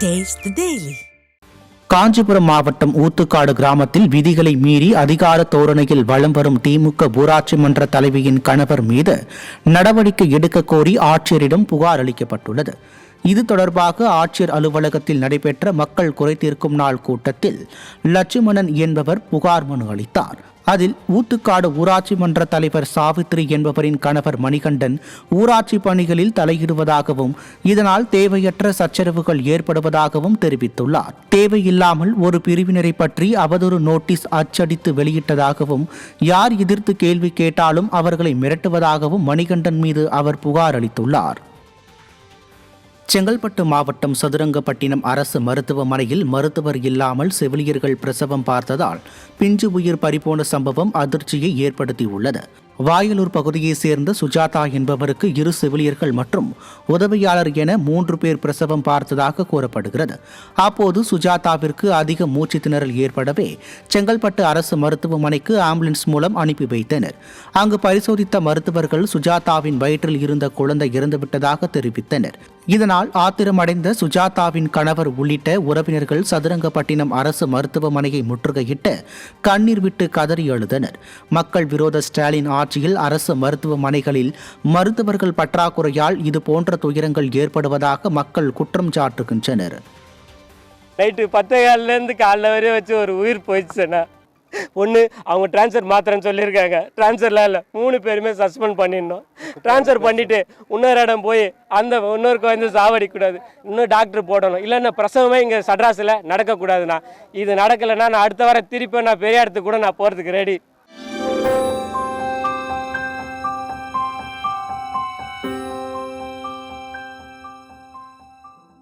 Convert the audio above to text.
Taste the Daily. Kanchipuram மாவட்டம் ஊத்துக்காடு கிராமத்தில் விதிகளை மீறி அதிகார தோரணையில் வலம் வரும் திமுக ஊராட்சி மன்ற தலைவியின் கணவர் மீது நடவடிக்கை எடுக்க கோரி ஆட்சியரிடம் புகார் அளிக்கப்பட்டுள்ளது. இது தொடர்பாக ஆட்சியர் அலுவலகத்தில் நடைபெற்ற மக்கள் குறைதீர்க்கும் நாள் கூட்டத்தில் லட்சுமணன் என்பவர் புகார் மனு அளித்தார். அதில் ஊத்துக்காடு ஊராட்சி மன்ற தலைவர் சாவித்ரி என்பவரின் கணவர் மணிகண்டன் ஊராட்சி பணிகளில் தலையிடுவதாகவும் இதனால் தேவையற்ற சச்சரவுகள் ஏற்படுவதாகவும் தெரிவித்துள்ளார். தேவையில்லாமல் ஒரு பிரிவினரை பற்றி அவதூறு நோட்டீஸ் அச்சடித்து வெளியிட்டதாகவும் யார் எதிர்த்து கேள்வி கேட்டாலும் அவர்களை மிரட்டுவதாகவும் மணிகண்டன் மீது அவர் புகார் அளித்துள்ளார். செங்கல்பட்டு மாவட்டம் சதுரங்கப்பட்டினம் அரசு மருத்துவமனையில் மருத்துவர் இல்லாமல் செவிலியர்கள் பிரசவம் பார்த்ததால் பிஞ்சு உயிர் பறிபோன சம்பவம் அதிர்ச்சியை ஏற்படுத்தியுள்ளது. வாயலூர் பகுதியைச் சேர்ந்த சுஜாதா என்பவருக்கு 2 செவிலியர்கள் மற்றும் உதவியாளர் என 3 பேர் பிரசவம் பார்த்ததாக கூறப்படுகிறது. அப்போது சுஜாதாவிற்கு அதிக மூச்சு திணறல் ஏற்படவே செங்கல்பட்டு அரசு மருத்துவமனைக்கு ஆம்புலன்ஸ் மூலம் அனுப்பி வைத்தனர். அங்கு பரிசோதித்த மருத்துவர்கள் சுஜாதாவின் வயிற்றில் இருந்த குழந்தை இறந்துவிட்டதாக தெரிவித்தனர். இதனால் ஆத்திரமடைந்த சுஜாதாவின் கணவர் உள்ளிட்ட உறவினர்கள் சதுரங்கப்பட்டினம் அரசு மருத்துவமனையை முற்றுகையிட்டு கண்ணீர் விட்டு கதறி அழுதனர். மக்கள் விரோத ஸ்டாலின் ஆட்சியில் அரசு மருத்துவமனைகளில் மருத்துவர்கள் பற்றாக்குறையால் இது போன்ற துயரங்கள் ஏற்படுவதாக மக்கள் குற்றம் சாட்டுகின்றனர். நைட்டு 10:15 காலைல வரையும் வச்சு ஒரு உயிர் போயிடுச்சுண்ணா. ஒன்று அவங்க ட்ரான்ஸ்ஃபர் மாத்திரன்னு சொல்லியிருக்காங்க. ட்ரான்ஸ்ஃபர்லாம் இல்லை, 3 பேருமே சஸ்பெண்ட் பண்ணிடணும். ட்ரான்ஸ்ஃபர் பண்ணிவிட்டு இன்னொரு இடம் போய் அந்த இன்னொரு குழந்தை சாவடிக்கூடாது, இன்னும் டாக்டர் போடணும். இல்லைன்னா பிரசவமே இங்கே சட்ராஸில் நடக்கக்கூடாதுண்ணா. இது நடக்கலைன்னா நான் அடுத்த வாரம் திருப்பி நான் பெரிய இடத்துக்கு கூட நான் போகிறதுக்கு ரெடி.